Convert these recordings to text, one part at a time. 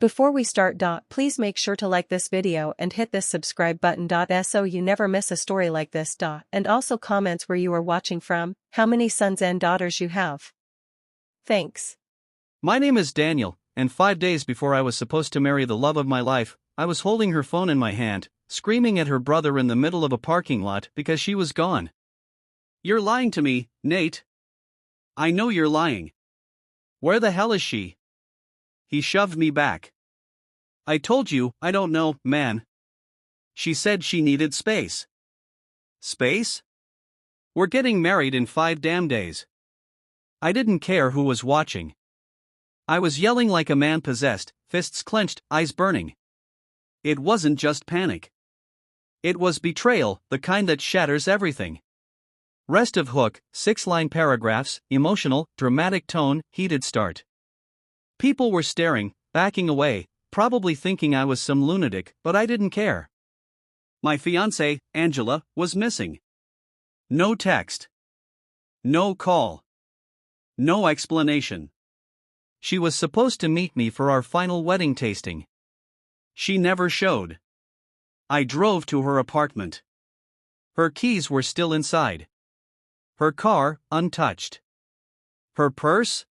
Before we start, please make sure to like this video and hit this subscribe button, so you never miss a story like this. And also comments where you are watching from, how many sons and daughters you have. Thanks. My name is Daniel, and 5 days before I was supposed to marry the love of my life, I was holding her phone in my hand, screaming at her brother in the middle of a parking lot because she was gone. "You're lying to me, Nate. I know you're lying. Where the hell is she?" He shoved me back. "I told you, I don't know, man. She said she needed space." Space? We're getting married in 5 damn days. I didn't care who was watching. I was yelling like a man possessed, fists clenched, eyes burning. It wasn't just panic. It was betrayal, the kind that shatters everything. Rest of hook, 6-line paragraphs, emotional, dramatic tone, heated start. People were staring, backing away, probably thinking I was some lunatic, but I didn't care. My fiancée, Angela, was missing. No text. No call. No explanation. She was supposed to meet me for our final wedding tasting. She never showed. I drove to her apartment. Her keys were still inside. Her car, untouched. Her purse?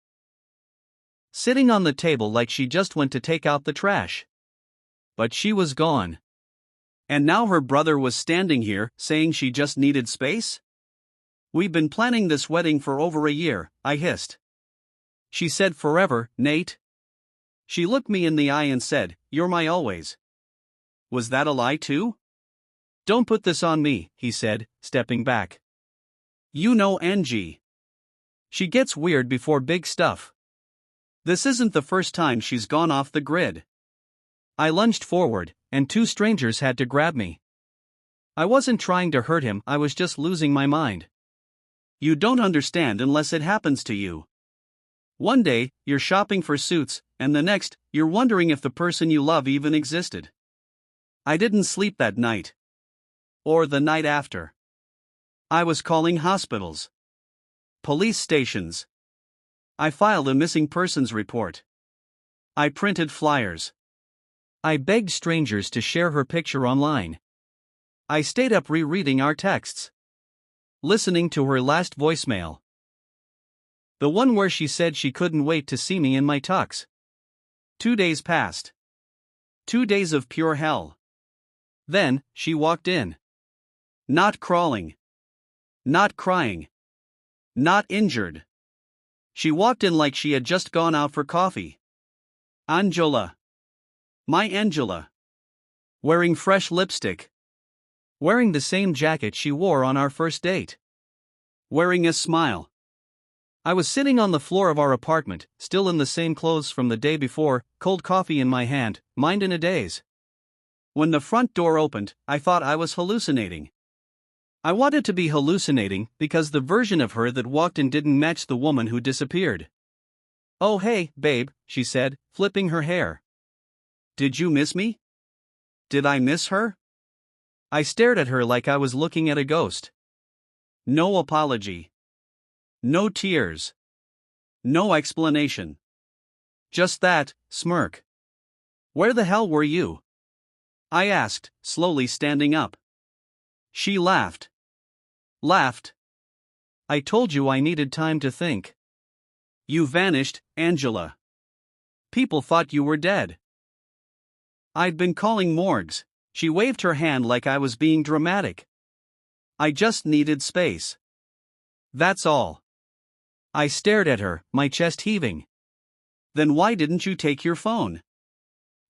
Sitting on the table like she just went to take out the trash. But she was gone. And now her brother was standing here, saying she just needed space? "We've been planning this wedding for over a year," I hissed. She said, "Forever, Nate." She looked me in the eye and said, "You're my always." Was that a lie too? "Don't put this on me," he said, stepping back. "You know Angie. She gets weird before big stuff. This isn't the first time she's gone off the grid." I lunged forward, and 2 strangers had to grab me. I wasn't trying to hurt him, I was just losing my mind. You don't understand unless it happens to you. One day, you're shopping for suits, and the next, you're wondering if the person you love even existed. I didn't sleep that night. Or the night after. I was calling hospitals. Police stations. I filed a missing persons report. I printed flyers. I begged strangers to share her picture online. I stayed up rereading our texts. Listening to her last voicemail. The one where she said she couldn't wait to see me in my tux. 2 days passed. 2 days of pure hell. Then, she walked in. Not crawling. Not crying. Not injured. She walked in like she had just gone out for coffee. Angela. My Angela. Wearing fresh lipstick. Wearing the same jacket she wore on our first date. Wearing a smile. I was sitting on the floor of our apartment, still in the same clothes from the day before, cold coffee in my hand, mind in a daze. When the front door opened, I thought I was hallucinating. I wanted to be hallucinating because the version of her that walked in didn't match the woman who disappeared. "Oh hey, babe," she said, flipping her hair. "Did you miss me?" Did I miss her? I stared at her like I was looking at a ghost. No apology. No tears. No explanation. Just that smirk. "Where the hell were you?" I asked, slowly standing up. She laughed. Laughed. "I told you I needed time to think. You vanished, Angela. People thought you were dead. I'd been calling morgues." She waved her hand like I was being dramatic. "I just needed space. That's all." I stared at her, my chest heaving. "Then why didn't you take your phone?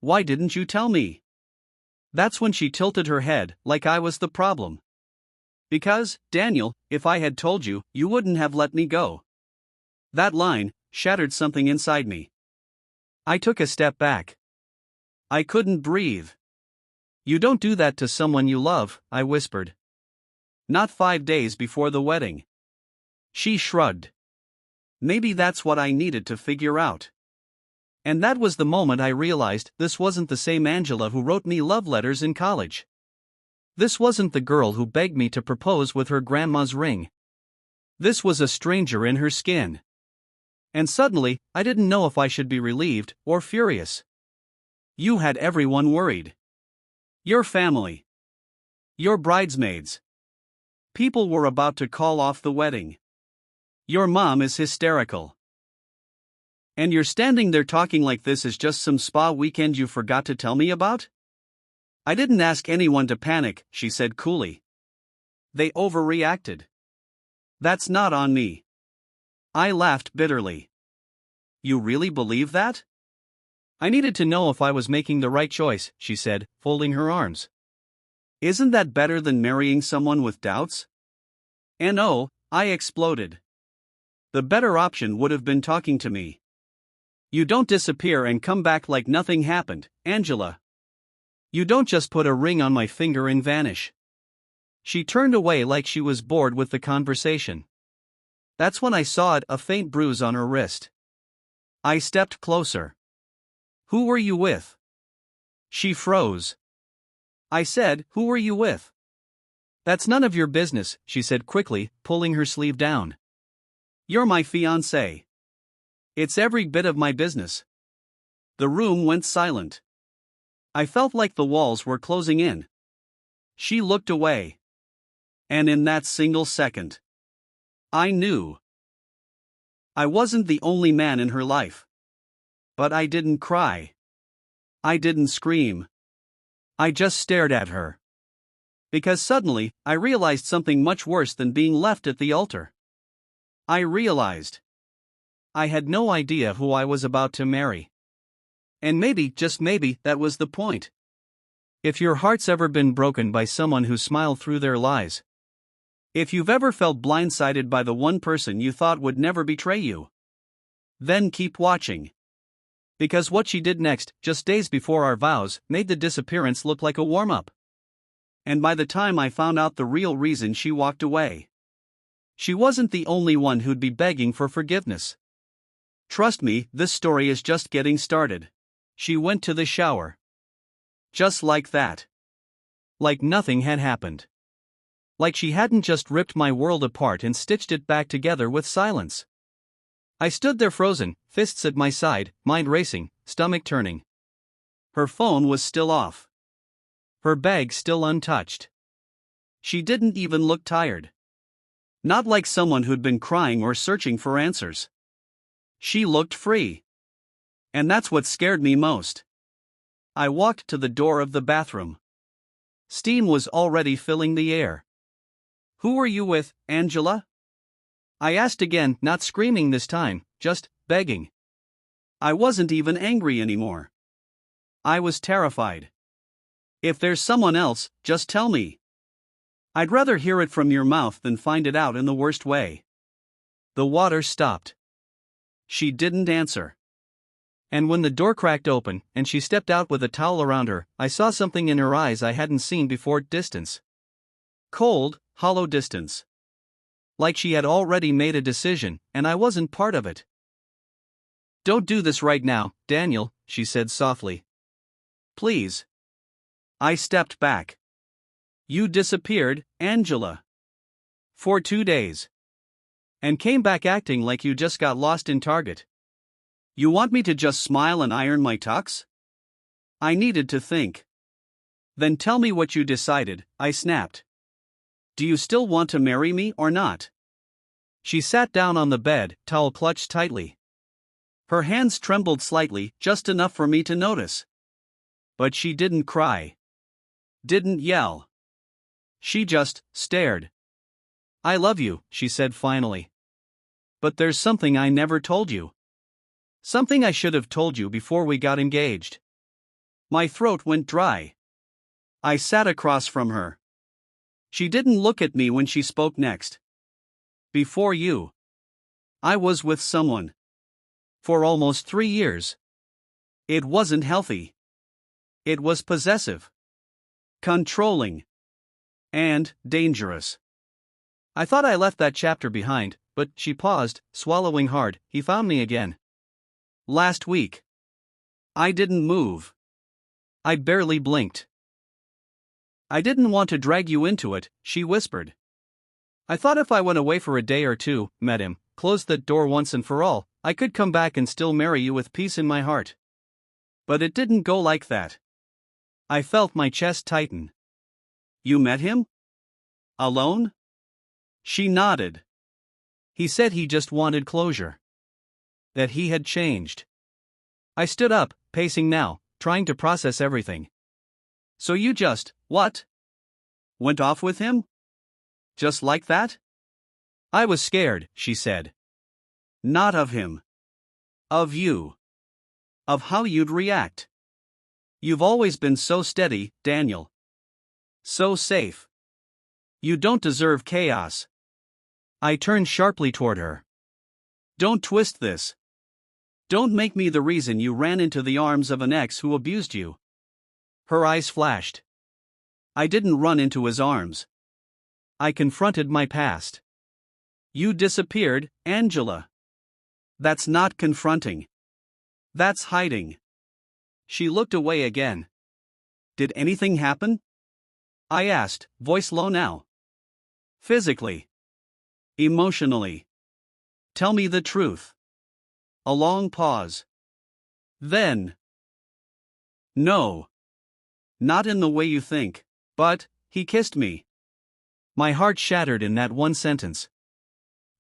Why didn't you tell me?" That's when she tilted her head, like I was the problem. "Because, Daniel, if I had told you, you wouldn't have let me go." That line shattered something inside me. I took a step back. I couldn't breathe. "You don't do that to someone you love," I whispered. "Not 5 days before the wedding." She shrugged. Maybe that's what I needed to figure out. And that was the moment I realized this wasn't the same Angela who wrote me love letters in college. This wasn't the girl who begged me to propose with her grandma's ring. This was a stranger in her skin. And suddenly, I didn't know if I should be relieved or furious. You had everyone worried. Your family. Your bridesmaids. People were about to call off the wedding. Your mom is hysterical. And you're standing there talking like this is just some spa weekend you forgot to tell me about? I didn't ask anyone to panic, she said coolly. They overreacted. That's not on me. I laughed bitterly. You really believe that? I needed to know if I was making the right choice, she said, folding her arms. Isn't that better than marrying someone with doubts? And oh, I exploded. The better option would have been talking to me. You don't disappear and come back like nothing happened, Angela. You don't just put a ring on my finger and vanish. She turned away like she was bored with the conversation. That's when I saw it, a faint bruise on her wrist. I stepped closer. Who were you with? She froze. I said, who were you with? That's none of your business, she said quickly, pulling her sleeve down. You're my fiancé. It's every bit of my business. The room went silent. I felt like the walls were closing in. She looked away. And in that single second, I knew. I wasn't the only man in her life. But I didn't cry. I didn't scream. I just stared at her. Because suddenly, I realized something much worse than being left at the altar. I realized I had no idea who I was about to marry. And maybe, just maybe, that was the point. If your heart's ever been broken by someone who smiled through their lies, if you've ever felt blindsided by the one person you thought would never betray you, then keep watching. Because what she did next, just days before our vows, made the disappearance look like a warm-up. And by the time I found out the real reason she walked away, she wasn't the only one who'd be begging for forgiveness. Trust me, this story is just getting started. She went to the shower. Just like that. Like nothing had happened. Like she hadn't just ripped my world apart and stitched it back together with silence. I stood there frozen, fists at my side, mind racing, stomach turning. Her phone was still off. Her bag still untouched. She didn't even look tired. Not like someone who'd been crying or searching for answers. She looked free. And that's what scared me most. I walked to the door of the bathroom. Steam was already filling the air. Who were you with, Angela? I asked again, not screaming this time, just begging. I wasn't even angry anymore. I was terrified. If there's someone else, just tell me. I'd rather hear it from your mouth than find it out in the worst way. The water stopped. She didn't answer. And when the door cracked open, and she stepped out with a towel around her, I saw something in her eyes I hadn't seen before: distance. Cold, hollow distance. Like she had already made a decision, and I wasn't part of it. Don't do this right now, Daniel, she said softly. Please. I stepped back. You disappeared, Angela. For 2 days. And came back acting like you just got lost in Target. You want me to just smile and iron my tux? I needed to think. Then tell me what you decided, I snapped. Do you still want to marry me or not? She sat down on the bed, towel clutched tightly. Her hands trembled slightly, just enough for me to notice. But she didn't cry. Didn't yell. She just stared. I love you, she said finally. But there's something I never told you. Something I should have told you before we got engaged. My throat went dry. I sat across from her. She didn't look at me when she spoke next. Before you, I was with someone. For almost 3 years. It wasn't healthy. It was possessive. Controlling. And dangerous. I thought I left that chapter behind, but she paused, swallowing hard. He found me again. Last week. I didn't move. I barely blinked. I didn't want to drag you into it, she whispered. I thought if I went away for a day or two, met him, closed that door once and for all, I could come back and still marry you with peace in my heart. But it didn't go like that. I felt my chest tighten. You met him? Alone? She nodded. He said he just wanted closure. That he had changed. I stood up, pacing now, trying to process everything. So you just, what? Went off with him? Just like that? I was scared, she said. Not of him. Of you. Of how you'd react. You've always been so steady, Daniel. So safe. You don't deserve chaos. I turned sharply toward her. Don't twist this. Don't make me the reason you ran into the arms of an ex who abused you. Her eyes flashed. I didn't run into his arms. I confronted my past. You disappeared, Angela. That's not confronting. That's hiding. She looked away again. Did anything happen? I asked, voice low now. Physically. Emotionally. Tell me the truth. A long pause. Then. No. Not in the way you think, but, he kissed me. My heart shattered in that one sentence.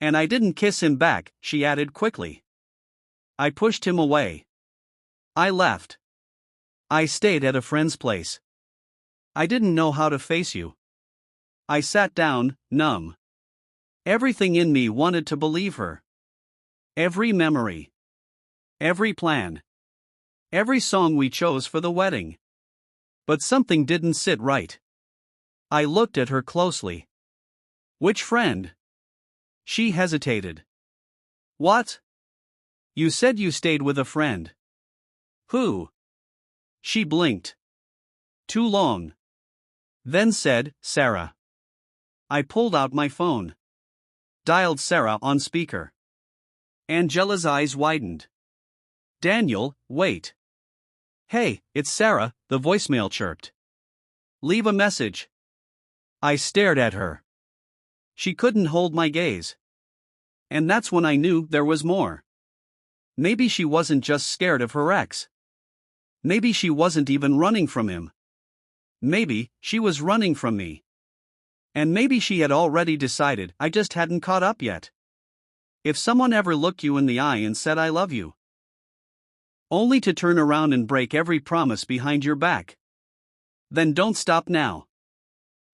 And I didn't kiss him back, she added quickly. I pushed him away. I left. I stayed at a friend's place. I didn't know how to face you. I sat down, numb. Everything in me wanted to believe her. Every memory. Every plan. Every song we chose for the wedding. But something didn't sit right. I looked at her closely. Which friend? She hesitated. What? You said you stayed with a friend. Who? She blinked. Too long. Then said, Sarah. I pulled out my phone. Dialed Sarah on speaker. Angela's eyes widened. Daniel, wait. Hey, it's Sarah, the voicemail chirped. Leave a message. I stared at her. She couldn't hold my gaze. And that's when I knew there was more. Maybe she wasn't just scared of her ex. Maybe she wasn't even running from him. Maybe she was running from me. And maybe she had already decided I just hadn't caught up yet. If someone ever looked you in the eye and said I love you, only to turn around and break every promise behind your back, then don't stop now.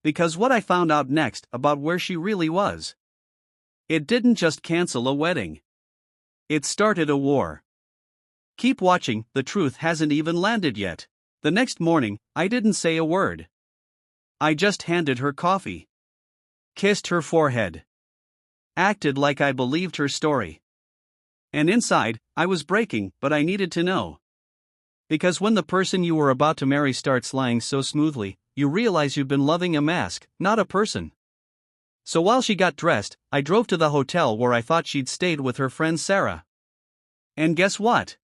Because what I found out next about where she really was, it didn't just cancel a wedding. It started a war. Keep watching, the truth hasn't even landed yet. The next morning, I didn't say a word. I just handed her coffee. Kissed her forehead. Acted like I believed her story. And inside, I was breaking, but I needed to know. Because when the person you were about to marry starts lying so smoothly, you realize you've been loving a mask, not a person. So while she got dressed, I drove to the hotel where I thought she'd stayed with her friend Sarah. And guess what?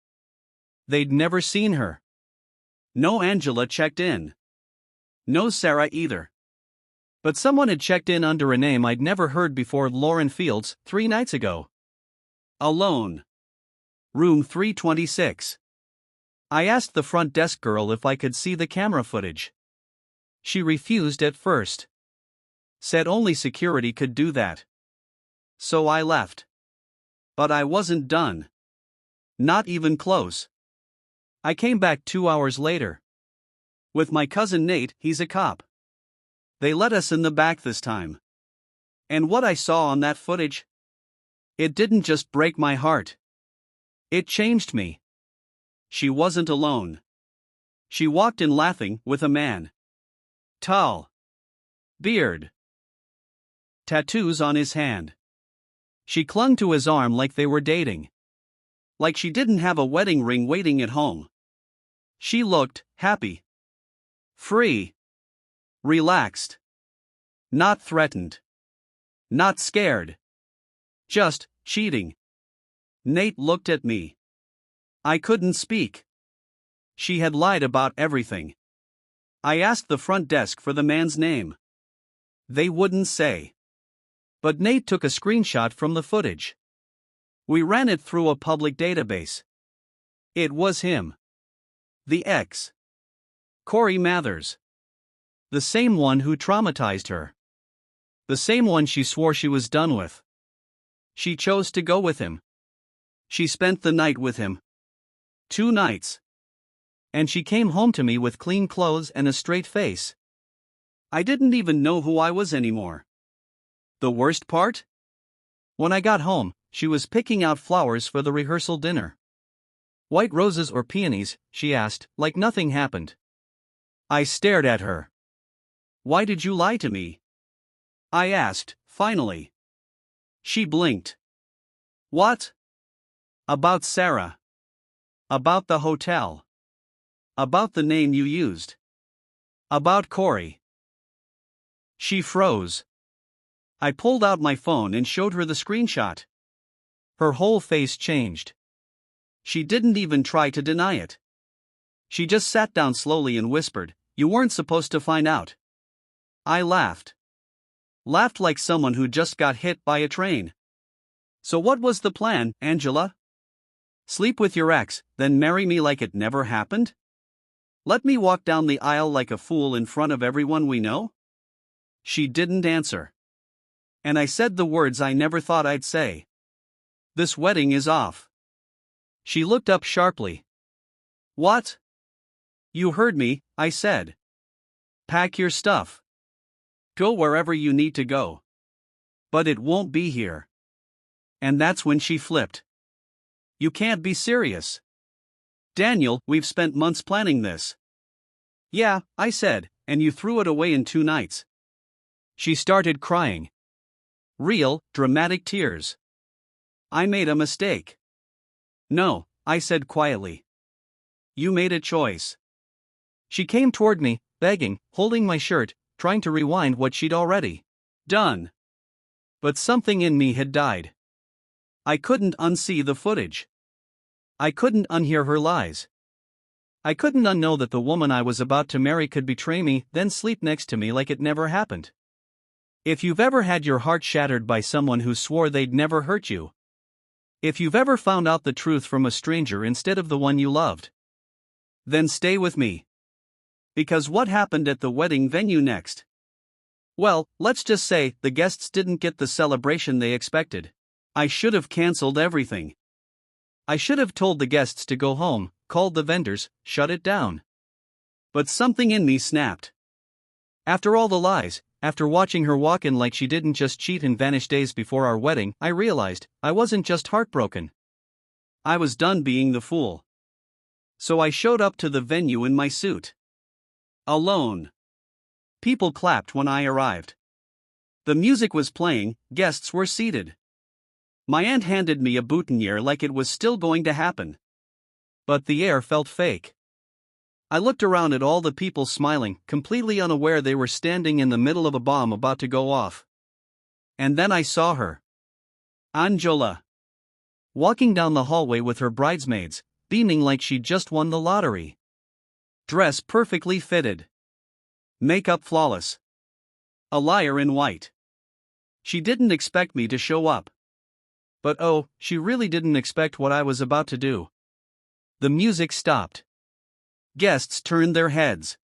They'd never seen her. No Angela checked in. No Sarah either. But someone had checked in under a name I'd never heard before, Lauren Fields, 3 nights ago. Alone. Room 326. I asked the front desk girl if I could see the camera footage. She refused at first. Said only security could do that. So I left. But I wasn't done. Not even close. I came back 2 hours later. With my cousin Nate, he's a cop. They let us in the back this time. And what I saw on that footage? It didn't just break my heart. It changed me. She wasn't alone. She walked in laughing with a man. Tall. Beard. Tattoos on his hand. She clung to his arm like they were dating. Like she didn't have a wedding ring waiting at home. She looked happy. Free. Relaxed. Not threatened. Not scared. Just cheating. Nate looked at me. I couldn't speak. She had lied about everything. I asked the front desk for the man's name. They wouldn't say. But Nate took a screenshot from the footage. We ran it through a public database. It was him. The ex. Corey Mathers. The same one who traumatized her. The same one she swore she was done with. She chose to go with him. She spent the night with him. 2 nights. And she came home to me with clean clothes and a straight face. I didn't even know who I was anymore. The worst part? When I got home, she was picking out flowers for the rehearsal dinner. White roses or peonies, she asked, like nothing happened. I stared at her. Why did you lie to me? I asked, finally. She blinked. What? About Sarah. About the hotel. About the name you used. About Corey. She froze. I pulled out my phone and showed her the screenshot. Her whole face changed. She didn't even try to deny it. She just sat down slowly and whispered, "You weren't supposed to find out." I laughed. Laughed like someone who just got hit by a train. So what was the plan, Angela? Sleep with your ex, then marry me like it never happened? Let me walk down the aisle like a fool in front of everyone we know? She didn't answer. And I said the words I never thought I'd say. This wedding is off. She looked up sharply. What? You heard me, I said. Pack your stuff. Go wherever you need to go. But it won't be here. And that's when she flipped. You can't be serious. Daniel, we've spent months planning this. Yeah, I said, and you threw it away in 2 nights. She started crying. Real, dramatic tears. I made a mistake. No, I said quietly. You made a choice. She came toward me, begging, holding my shirt, trying to rewind what she'd already done. But something in me had died. I couldn't unsee the footage. I couldn't unhear her lies. I couldn't unknow that the woman I was about to marry could betray me, then sleep next to me like it never happened. If you've ever had your heart shattered by someone who swore they'd never hurt you. If you've ever found out the truth from a stranger instead of the one you loved. Then stay with me. Because what happened at the wedding venue next? Well, let's just say the guests didn't get the celebration they expected. I should have canceled everything. I should have told the guests to go home, called the vendors, shut it down. But something in me snapped. After all the lies, after watching her walk in like she didn't just cheat and vanish days before our wedding, I realized I wasn't just heartbroken. I was done being the fool. So I showed up to the venue in my suit. Alone. People clapped when I arrived. The music was playing, guests were seated. My aunt handed me a boutonniere like it was still going to happen. But the air felt fake. I looked around at all the people smiling, completely unaware they were standing in the middle of a bomb about to go off. And then I saw her. Angela. Walking down the hallway with her bridesmaids, beaming like she'd just won the lottery. Dress perfectly fitted. Makeup flawless. A liar in white. She didn't expect me to show up. But oh, she really didn't expect what I was about to do. The music stopped. Guests turned their heads.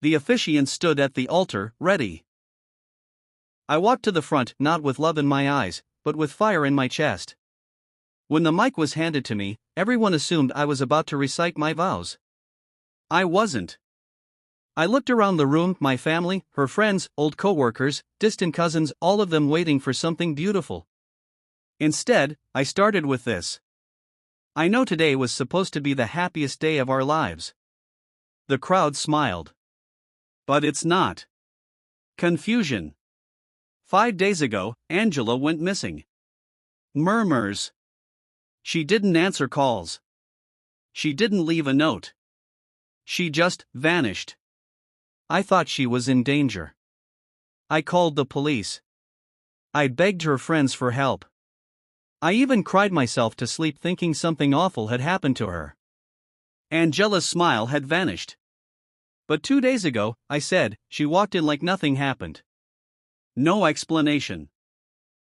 The officiant stood at the altar, ready. I walked to the front, not with love in my eyes, but with fire in my chest. When the mic was handed to me, everyone assumed I was about to recite my vows. I wasn't. I looked around the room, my family, her friends, old co-workers, distant cousins, all of them waiting for something beautiful. Instead, I started with this. I know today was supposed to be the happiest day of our lives. The crowd smiled. But it's not. Confusion. 5 days ago, Angela went missing. Murmurs. She didn't answer calls. She didn't leave a note. She just vanished. I thought she was in danger. I called the police. I begged her friends for help. I even cried myself to sleep thinking something awful had happened to her. Angela's smile had vanished. But 2 days ago, I said, she walked in like nothing happened. No explanation.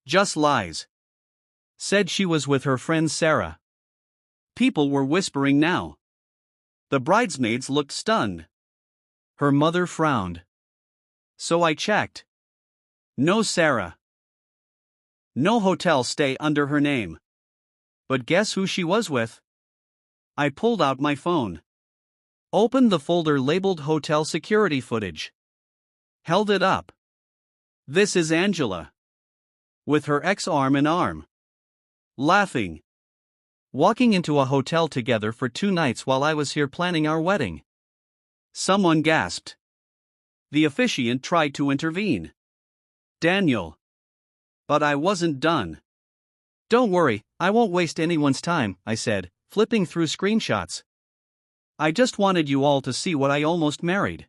Just lies. Said she was with her friend Sarah. People were whispering now. The bridesmaids looked stunned. Her mother frowned. So I checked. No Sarah. No hotel stay under her name. But guess who she was with? I pulled out my phone. Opened the folder labeled hotel security footage. Held it up. This is Angela. With her ex arm in arm. Laughing. Walking into a hotel together for 2 nights while I was here planning our wedding. Someone gasped. The officiant tried to intervene. Daniel. But I wasn't done. Don't worry, I won't waste anyone's time, I said, flipping through screenshots. I just wanted you all to see what I almost married.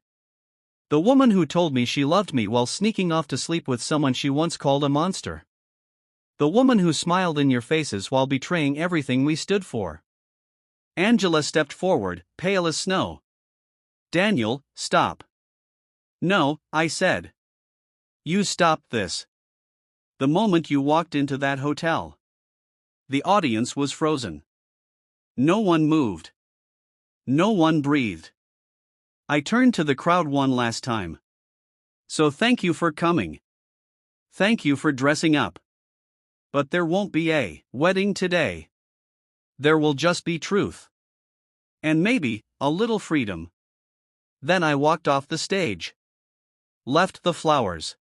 The woman who told me she loved me while sneaking off to sleep with someone she once called a monster. The woman who smiled in your faces while betraying everything we stood for. Angela stepped forward, pale as snow. Daniel, stop. No, I said. You stopped this. The moment you walked into that hotel. The audience was frozen. No one moved. No one breathed. I turned to the crowd one last time. So thank you for coming. Thank you for dressing up. But there won't be a wedding today. There will just be truth. And maybe a little freedom. Then I walked off the stage. Left the flowers.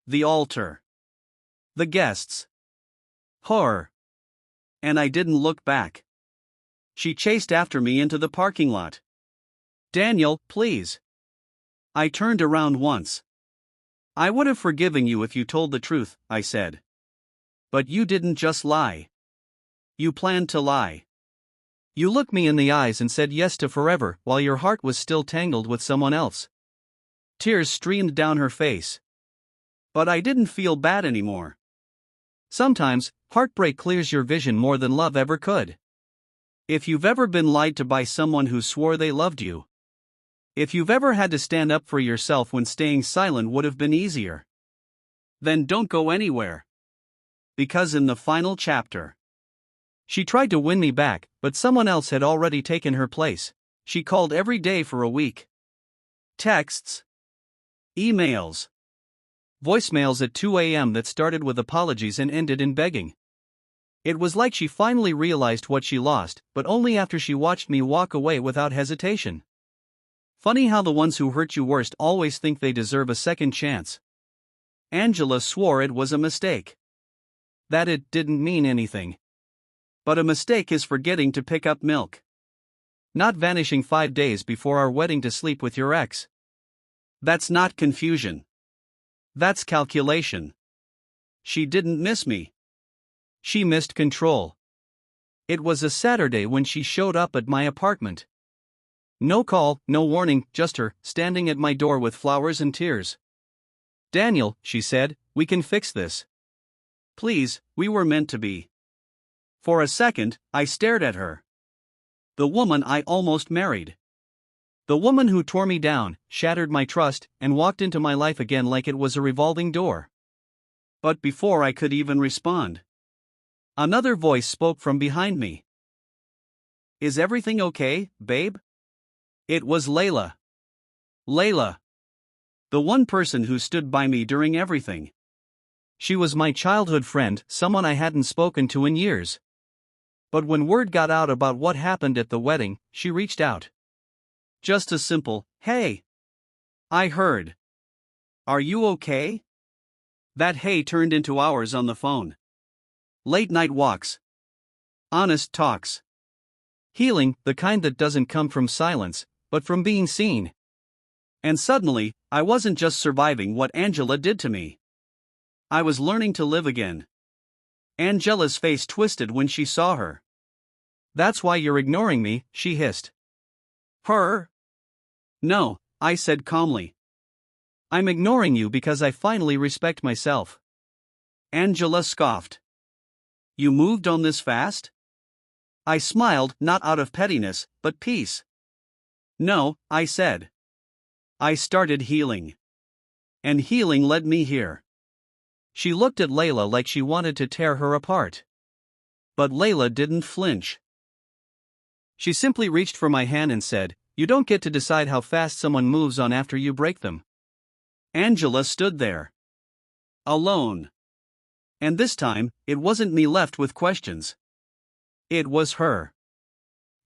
The altar. The guests. Horror. And I didn't look back. She chased after me into the parking lot. Daniel, please. I turned around once. I would have forgiven you if you told the truth, I said. But you didn't just lie. You planned to lie. You looked me in the eyes and said yes to forever while your heart was still tangled with someone else. Tears streamed down her face. But I didn't feel bad anymore. Sometimes, heartbreak clears your vision more than love ever could. If you've ever been lied to by someone who swore they loved you. If you've ever had to stand up for yourself when staying silent would have been easier. Then don't go anywhere. Because in the final chapter. She tried to win me back, but someone else had already taken her place. She called every day for a week. Texts. Emails. Voicemails at 2 a.m. that started with apologies and ended in begging. It was like she finally realized what she lost, but only after she watched me walk away without hesitation. Funny how the ones who hurt you worst always think they deserve a second chance. Angela swore it was a mistake. That it didn't mean anything. But a mistake is forgetting to pick up milk. Not vanishing 5 days before our wedding to sleep with your ex. That's not confusion. That's calculation. She didn't miss me. She missed control. It was a Saturday when she showed up at my apartment. No call, no warning, just her, standing at my door with flowers and tears. Daniel, she said, we can fix this. Please, we were meant to be. For a second, I stared at her. The woman I almost married. The woman who tore me down, shattered my trust, and walked into my life again like it was a revolving door. But before I could even respond, another voice spoke from behind me. Is everything okay, babe? It was Layla. Layla. The one person who stood by me during everything. She was my childhood friend, someone I hadn't spoken to in years. But when word got out about what happened at the wedding, she reached out. Just a simple, hey. I heard. Are you okay? That hey turned into hours on the phone. Late night walks. Honest talks. Healing, the kind that doesn't come from silence, but from being seen. And suddenly, I wasn't just surviving what Angela did to me. I was learning to live again. Angela's face twisted when she saw her. That's why you're ignoring me, she hissed. Her? No, I said calmly. I'm ignoring you because I finally respect myself. Angela scoffed. You moved on this fast? I smiled, not out of pettiness, but peace. No, I said. I started healing. And healing led me here. She looked at Layla like she wanted to tear her apart. But Layla didn't flinch. She simply reached for my hand and said, "You don't get to decide how fast someone moves on after you break them." Angela stood there. Alone. And this time, it wasn't me left with questions. It was her.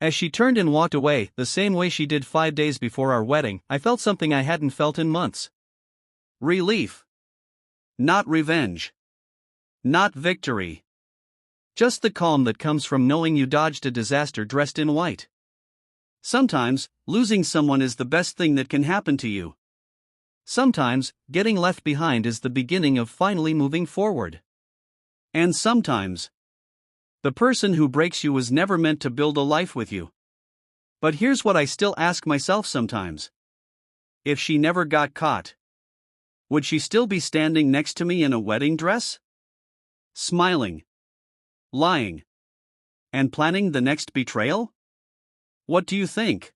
As she turned and walked away, the same way she did 5 days before our wedding, I felt something I hadn't felt in months. Relief. Not revenge. Not victory. Just the calm that comes from knowing you dodged a disaster dressed in white. Sometimes, losing someone is the best thing that can happen to you. Sometimes, getting left behind is the beginning of finally moving forward. And sometimes, the person who breaks you was never meant to build a life with you. But here's what I still ask myself sometimes. If she never got caught, would she still be standing next to me in a wedding dress? Smiling, lying, and planning the next betrayal? What do you think?